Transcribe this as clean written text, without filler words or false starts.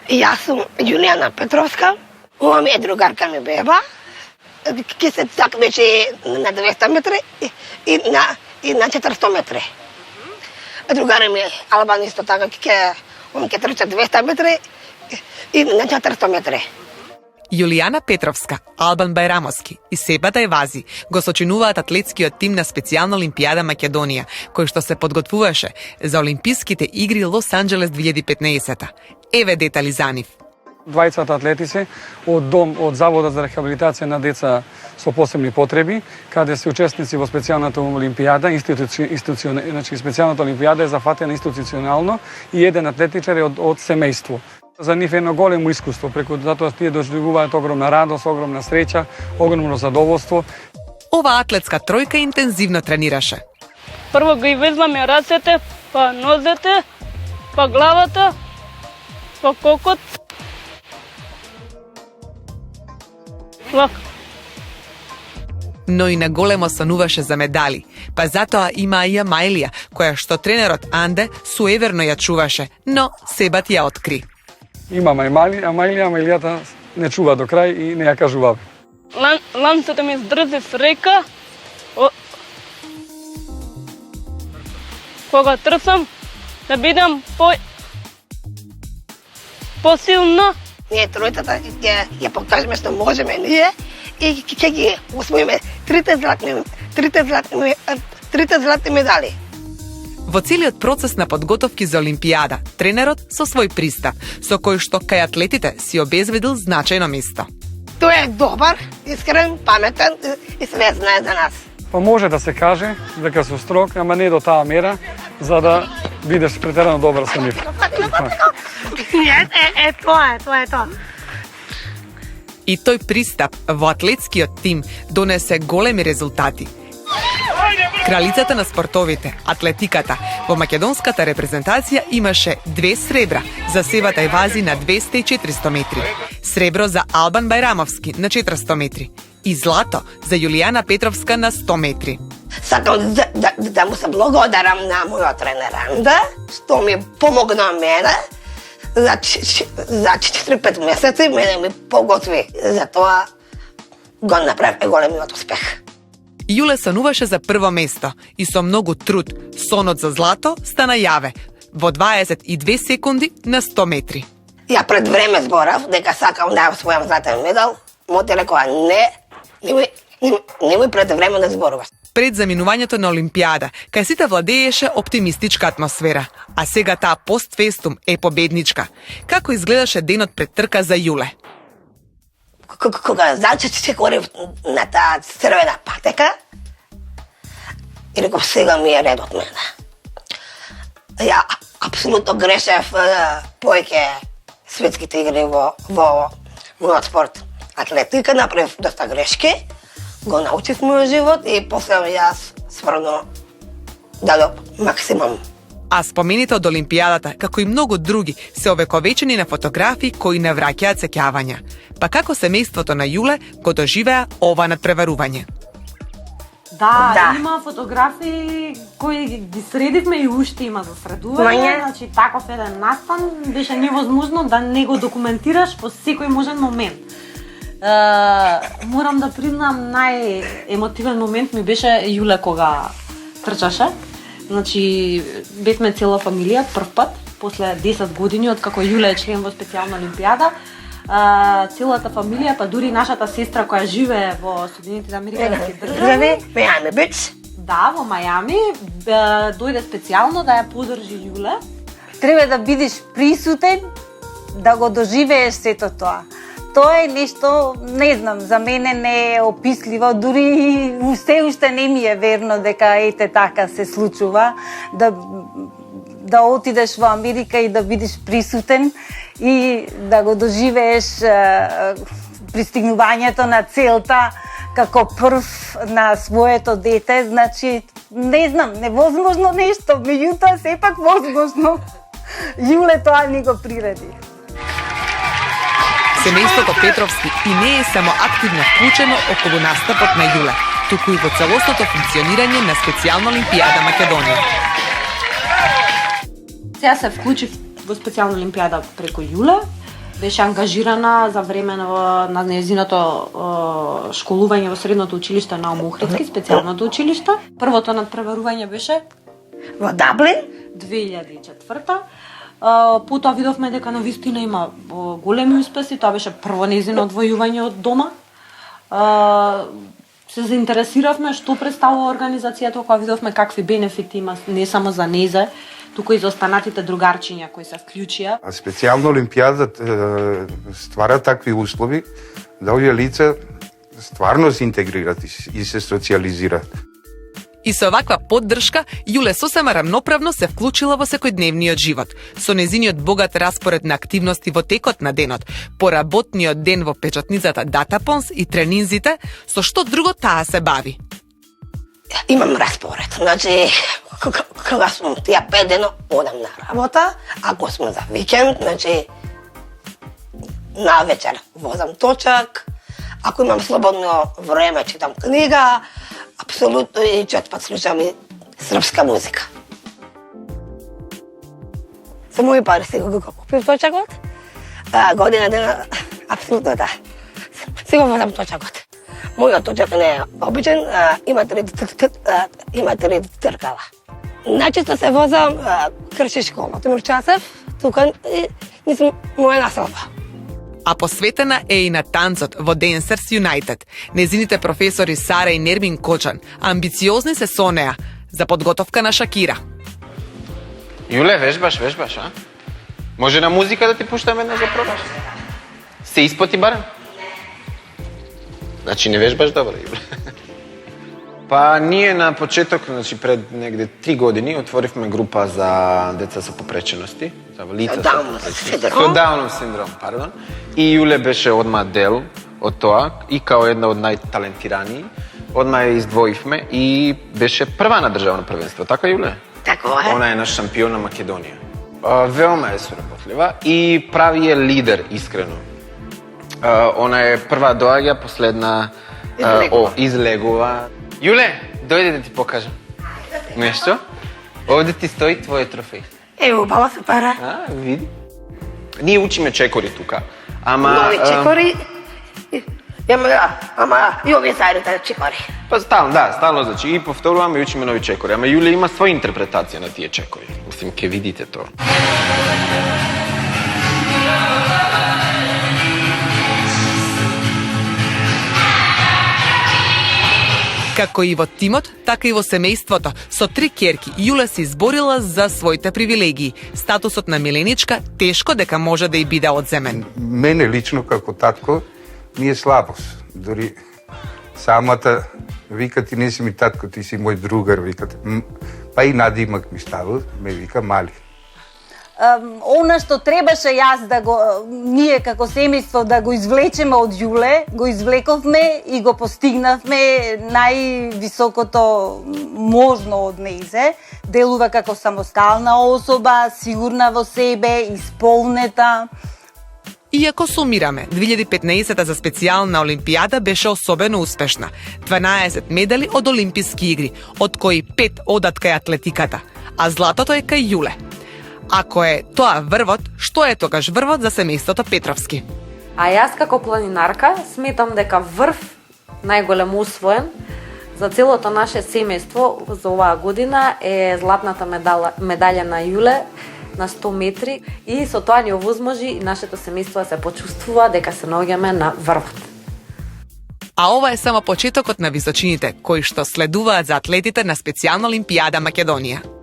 Јас сум Јулијана Петровска, ова ми е другарка ми беба. Ке се такмечи на 200 метри и на 400 метри. Другари ми Албан исто така ке трча 200 метри и на 400 метри. Јулијана Петровска, Албан Байрамовски и Себа Тајвази го сочинуваат атлетскиот тим на специјална Олимпијада Македонија, кој што се подготвуваше за Олимписките игри Лос Анџелес 2015. Еве детали за нив. Двајцата атлети се од Заводот за рехабилитација на деца со посебни потреби, каде се учесници во специјалната Олимпијада, значи специјалната Олимпијада е зафатена институционално и еден атлетичар е од семејство. За нив е едно големо искуство, преку затоа тие доживуваат огромна радост, огромна среќа, огромно задоволство. Ова атлетска тројка интензивно тренираше. Прво ги везламе рацете, па нозете, па главата, па кокот. Но и на големо сонуваше за медали, па затоа има и Амајлија, која што тренерот Анде суеверно ја чуваше, но Себат ја откри. Имаме Амајлијата не чува до крај и не ја кажува. Ланцата ми здржи с река. Кога трсам, да бидам посилна. Ние тројцата ја покажеме што можеме ние и ќе ги освоиме трите златни медали. Во целиот процес на подготовки за Олимпијада, тренерот со свој пристап, со кој што кај атлетите си обезбедил значајно место. Тој е добар, искрен, паметен и све знае за нас. Па може да се каже дека со строг, ама не до таа мера, за да бидеш претерано добар со нив. Тоа е. И тој пристап во атлетскиот тим донесе големи резултати. Кралицата на спортовите, атлетиката, во македонската репрезентација имаше 2 сребра за Себа Тајвази на 200 и 400 метри, сребро за Албан Байрамовски на 400 метри и злато за Јулијана Петровска на 100 метри. Сакам да му се благодарам на мојот тренер Анда, што ми помогна мене за 4-5 месеци, мене ми поготви. Затоа го направи големиот успех. Јуле сануваше за прво место и со многу труд сонот за злато стана јаве во 22 секунди на 100 метри. Ја пред време зборав дека сакам да освојам златен медал, моите рекоа немој пред време да зборуваш. Пред заминувањето на Олимпијада, кај сите владееше оптимистичка атмосфера, а сега таа постфестум е победничка. Како изгледаше денот пред трка за Јуле? Кога значи че горев на таа црвена патека и реков сега ми е редот мене. Ја апсолутно грешев повеќе светските игри во мојот спорт. Атлетика направив доста грешки, го научив мојот живот и после јас стварно дадов максимум. А спомените од Олимпијадата, како и многу други, се овековечени на фотографии кои не враќаат сеќавања. Па како семејството на Јуле го доживеа ова надпреварување? Да, има фотографии кои ги средивме и уште има за средување. Значи, таков еден настан беше невозможно да не го документираш во секој можен момент. Морам да признам, најемотивен момент ми беше Јуле кога трчаше. Значи, бевме цела фамилија прв пат, после 10 години од како Јуле е член во специјална Олимпијада. Целата фамилија, па дури нашата сестра која живее во Соединетите Американски држави, Мајами Бич. Да, во Мајами, дојде специјално да ја подржи Јуле. Треба да бидеш присутен, да го доживееш сето тоа. Тоа е нешто, не знам, за мене не е описливо, дури се уште не ми е верно дека ете така се случува, да отидеш во Америка и да бидеш присутен и да го доживееш пристигнувањето на целта како прв на своето дете, значи, не знам, невозможно нешто, меѓутоа сепак возможно. Јуле тоа ни го приреди. Семејството Петровски и не е само активно вклучено околу настапот на Јуле, туку и во целосното функционирање на специјална Олимпијада Македонија. Сега се вклучив во специјална Олимпијада преку Јуле. Беше ангажирана за време на нејзиното школување во средното училиште на Охридски, специјалното училиште. Првото надпреварување беше Во Даблин? 2004. Потоа видовме дека навистина има големи успеси, тоа беше прво нејзино одвојување од дома. Се заинтересиравме што представува организацијата, кога видовме какви бенефити има не само за незе, туку и за останатите другарчиња кои се вклучија. А специјално Олимпијада ствара такви услови да овие лица стварно се интегрират и се социјализираат. И со ваква поддршка, Јуле сосема рамноправно се вклучила во секојдневниот живот, со незиниот богат распоред на активности во текот на денот, по работниот ден во печатницата Датапонс и тренинзите, со што друго таа се бави. Имам распоред. Значи, кога сум тие 5 дена, одам на работа, ако сме за викенд, значи, на вечер возам точак, ако имам слободно време, читам книга, апсолутно и четпат слушам и српска музика. За мои пари си го купив точакот, година дена, апсолутно да. Си го возам точакот. Мојот точак не е обичен, има три тркала. Начесто се возам крши школа, Тимур Часев, тука нисам моја населба. А посветена е и на танцот во Dancers United. Незините професори Сара и Нермин Кочан амбициозни се со неа за подготовка на Шакира. Јуле, вежбаш, а? Може на музика да ти пуштам една за пробаш? Се испоти барем? Значи не вежбаш добро, Јуле. Па ние на почеток, значи пред негде 3 години отворивме група за деца со попречености, за лица со Даунов синдром, пардон. И Јуле беше одма дел од тоа и као една од најталентирани. Одма ја издвоивме и беше прва на државно првенство, така Јуле? Тако е. Она е наш шампион на Македонија. Веома е соработлива и прави е лидер, искрено. Она е прва доаѓа, последна излегува. Јуле, дојде да ти покажам. Нешто? Овде ти стои твој трофеј. Убаво се пара. Види. Ние учиме чекори тука. Ама Нови чекори. Ама и овие заедните чекори. Па стално, значи и повторуваме и учиме нови чекори. Ама Јуле има своја интерпретација на тие чекори. Мислим, ке видите тоа. Како и во тимот, така и во семејството, со 3 ќерки, Јуле се изборила за своите привилегии. Статусот на миленичка тешко дека може да и биде одземен. Мене лично како татко ми е слабост. Дори самата вика ти не си ми татко, ти си мој другар, викат. Па и надимак ми става, ме вика Мали. Она што требаше јас да го, ние како семејство да го извлечеме од Јуле, го извлековме и го постигнавме највисокото можно од нејзе. Делува како самостална особа, сигурна во себе, исполнета. Иако сумираме, 2015 за специјална Олимпијада беше особено успешна. 12 медали од Олимписки игри, од кои 5 одат кај атлетиката, а златото е кај Јуле. Ако е тоа врвот, што е тогаш врвот за семејството Петровски? А јас како планинарка сметам дека врв најголем усвоен за целото наше семејство за оваа година е златната медаља на Јуле на 100 метри и со тоа ни овозможи и нашето семејство се почувствува дека се наоѓаме на врвот. А ова е само почетокот на височините кои што следуваат за атлетите на специјална Олимпијада Македонија.